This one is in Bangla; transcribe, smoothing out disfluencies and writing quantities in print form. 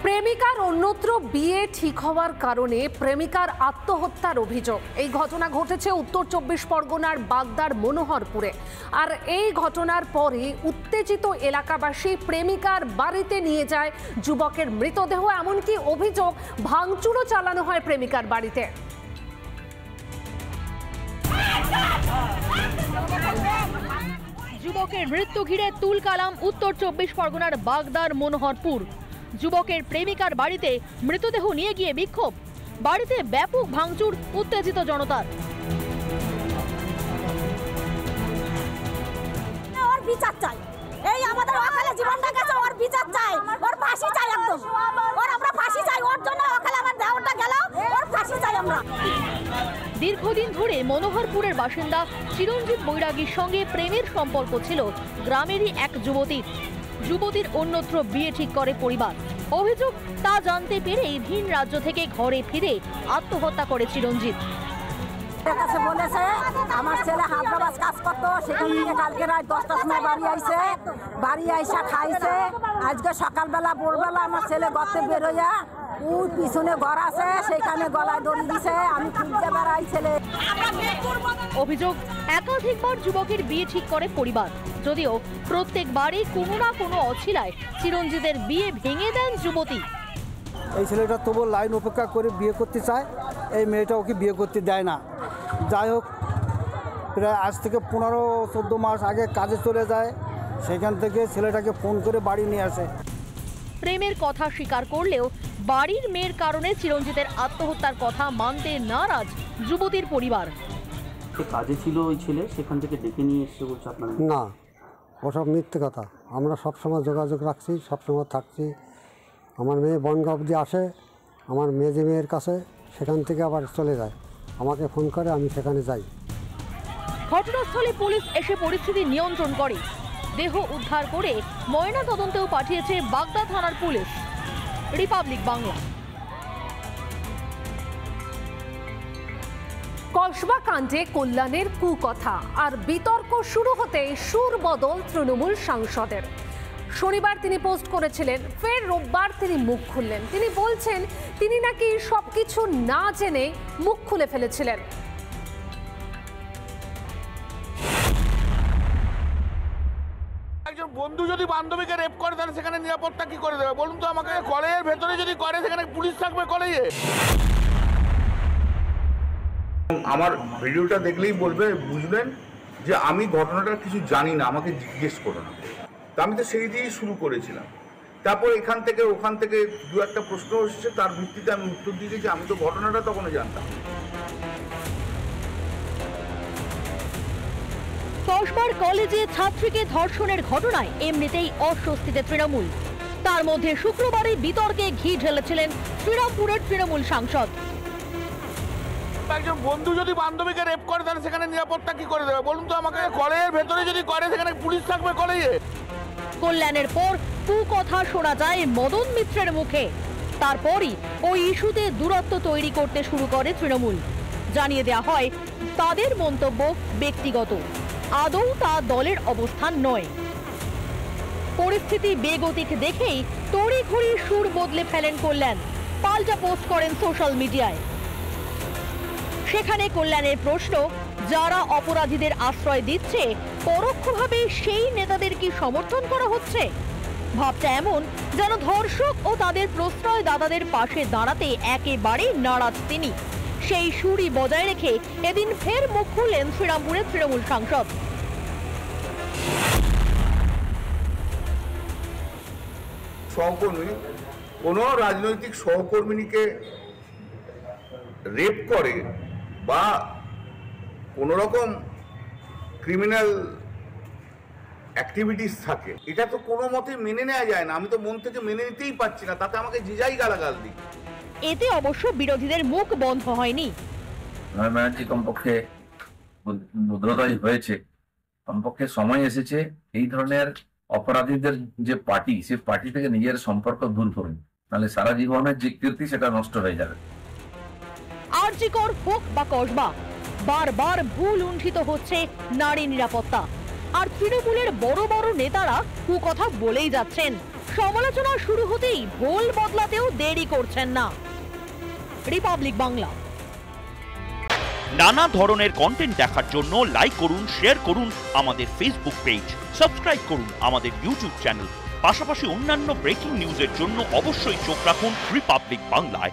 প্রেমিকার অন্যত্র বিয়ে ঠিক হওয়ার কারণে প্রেমিকার আত্মহত্যার অভিযোগ। এই ঘটনা ঘটেছে উত্তর ২৪ পরগনার বাগদার মনোহরপুরে। আর এই ঘটনার পরে উত্তেজিত এলাকাবাসী প্রেমিকার বাড়িতে নিয়ে যায় যুবকের মৃতদেহ, এমনকি অভিযোগ ভাঙচুরও চালানো হয় প্রেমিকার বাড়িতে। যুবকের মৃত্যু ঘিরে তুলকালাম উত্তর ২৪ পরগনার বাগদার মনোহরপুর। যুবকের প্রেমিকার বাড়িতে মৃতদেহ নিয়ে গিয়ে বিক্ষোভ, বাড়িতে ব্যাপক ভাঙচুর, উত্তেজিত জনতার। ওর বিচার চাই, এই আমাদের অকালে জীবনটা গেছে, ওর বিচার চাই, ওর ফাঁসি চাই, একদম ওর আমরা ফাঁসি চাই, ওর জন্য অকালে আমার দেহটা গেল, ওর ফাঁসি চাই আমরা। দীর্ঘদিন ধরে মনোহরপুরের বাসিন্দা চিরঞ্জিত বৈরাগীর সঙ্গে প্রেমের সম্পর্ক ছিল গ্রামেরই এক যুবতীর। যুবতীর অন্যত্র বিয়ে ঠিক করে পরিবার। অভিযোগ, তা জানতে পেরেই ভিন রাজ্য থেকে ঘরে ফিরে আত্মহত্যা করে চিরঞ্জিত। কাছে বলেছে আমার ছেলে হায়দ্রাবাদ কাজ করতো, সেখান থেকে কালকে রাত 10টার সময় বাড়ি আইসা খাইছে। আজকে সকালবেলা ভোরবেলা আমার ছেলে গর্তে বেরোয়া, ওর পিছনে ঘর আছে, সেখানে গলায় দড়ি দিছে, আমি খুঁজতে বেড়াই ছেলে। অভিযোগ, একাধিকবার যুবকের বিয়ে ঠিক করে পরিবার, যদিও প্রত্যেকবারই কোনো না কোনো অছিলায় চিরঞ্জিতের বিয়ে ভেঙে দেন যুবতী। এই ছেলেটা তবু লাইন অপেক্ষা করে বিয়ে করতে চায়, এই মেয়েটা ওকে বিয়ে করতে দেয় না। যাই হোক, প্রায় আজ থেকে 15-14 মাস আগে কাজে চলে যায়, সেখান থেকে ছেলেটাকে ফোন করে বাড়ি নিয়ে আসে। প্রেমের কথা স্বীকার করলেও বাড়ির মেয়ের কারণে চিরঞ্জিতের আত্মহত্যার কথা মানতে নারাজ যুবতীর পরিবার। কাজে ছিল ওই ছেলে, সেখান থেকে ডেকে নিয়ে এসে বলছে আপনার না, ওসব মিথ্যে কথা। আমরা সবসময় যোগাযোগ রাখছি, সবসময় থাকছি। আমার মেয়ে বনগাঁ অবধি আসে, আমার মেয়ের কাছে, সেখান থেকে আবার চলে যায়, আমাকে ফোন করে, আমি সেখানে যাই। ঘটনাস্থলে পুলিশ এসে পরিস্থিতি নিয়ন্ত্রণ করে, দেহ উদ্ধার করে ময়না তদন্তেও পাঠিয়েছে বাগদা থানার পুলিশ। রিপাবলিক বাংলা। কসবা কাণ্ডে কল্যাণের কুকথা আর বিতর্ক শুরু হতে সুর বদল তৃণমূল সাংসদের। শনিবার তিনি পোস্ট করেছিলেন, ফের রোববার তিনি মুখ খুললেন। তিনি বলছেন তিনি নাকি সবকিছু না জেনে মুখ খুলে ফেলেছিলেন। একজন বন্ধু যদি বান্ধবীকে রেপ করে তাহলে সেখানে নিরাপত্তা কি করে দেবে বলুন তো আমাকে? কলেজের ভেতরে যদি করে সেখানে পুলিশ থাকবে কলেজে? আমার ভিডিওটা দেখলেই বুঝবেন যে আমি ঘটনাটা কিছু জানি না, আমাকে জিজ্ঞেস করো না। তা আমি তো সেই দিয়েই শুরু করেছিলাম। তারপর এখান থেকে ওখান থেকে দু একটা প্রশ্ন এসেছে, তার ভিত্তিতে আমি উত্তর দিয়ে দিয়েছি। আমি তো ঘটনাটা তখনও জানতাম। কসবার কলেজে ছাত্রীকে ধর্ষণের ঘটনায় এমনিতেই অস্বস্তিতে তৃণমূল। তার মধ্যে শুক্রবারে বিতর্কে ঘি ঢেলেছিলেন শ্রীরামপুরের তৃণমূল সাংসদ। একজন বন্ধু যদি বান্ধবীকে রেপ করে তাহলে সেখানে নিরাপত্তা কি করে দেবে বলুন তো আমাকে? কলেজের ভেতরে যদি করে সেখানে পুলিশ থাকবে কলেজে? কল্যাণের পর কুকথা শোনা যায় মদন মিত্রের মুখে। তারপরই ওই ইস্যুতে দূরত্ব তৈরি করতে শুরু করে তৃণমূল। জানিয়ে দেওয়া হয় তাদের মন্তব্য ব্যক্তিগত, আদৌ তা দলের অবস্থান নয়। পরিস্থিতি বেগতিক দেখেই তড়িঘড়ি সুর বদলে ফেলেন কল্যাণ, পাল্টা পোস্ট করেন সোশ্যাল মিডিয়ায়। সেখানে কল্যাণের প্রশ্ন, যারা অপরাধীদের আশ্রয় দিচ্ছে পরোক্ষভাবে সেই নেতাদের কি সমর্থন করা হচ্ছে? ভাবটা এমন যেন ধর্ষক ও তাদের প্রশ্রয়দাতাদের পাশে দাঁড়াতে একেবারেই নারাজ তিনি। সেই সুরই বজায় রেখে এদিন ফের মুখ খুললেন শ্রীরামপুরের তৃণমূল সাংসদ। সহকর্মী কোনো রাজনৈতিক সহকর্মীকে রেপ করে বা কোনো রকম ক্রিমিনাল অ্যাক্টিভিটিস থাকে, এটা তো কোনো মতে মেনে নেওয়া যায় না। আমি তো মন থেকে মেনে নিতেই পারছি না, তাতে আমাকে জিজাই গালাগাল দিই। এতে অবশ্য বিরোধীদের মুখ বন্ধ হয়নি। ব্যানার্জি কমপক্ষে উদ্রতাই হয়েছে, কমপক্ষে সময় এসেছে এই ধরনের অপরাধীদের যে পার্টি, সেই পার্টি থেকে নিজের সম্পর্ক দূর করুন, নাহলে সারা জীবনের যে কীর্তি সেটা নষ্ট হয়ে যাবে। আরজিকর হোক বা কসবা, বারবার ভুল লুণ্ঠিত হচ্ছে নারী নিরাপত্তা। আর তৃণমূলের বড় বড় নেতারা কুকথা বলেই যাচ্ছেন, সমালোচনা শুরু হতেই ভোল বদলাতেও দেরি করছেন না। রিপাবলিক বাংলা। নানা ধরনের কন্টেন্ট দেখার জন্য লাইক করুন, শেয়ার করুন আমাদের ফেসবুক পেজ, সাবস্ক্রাইব করুন আমাদের ইউটিউব চ্যানেল। পাশাপাশি অন্যান্য ব্রেকিং নিউজের জন্য অবশ্যই চোখ রাখুন রিপাবলিক বাংলায়।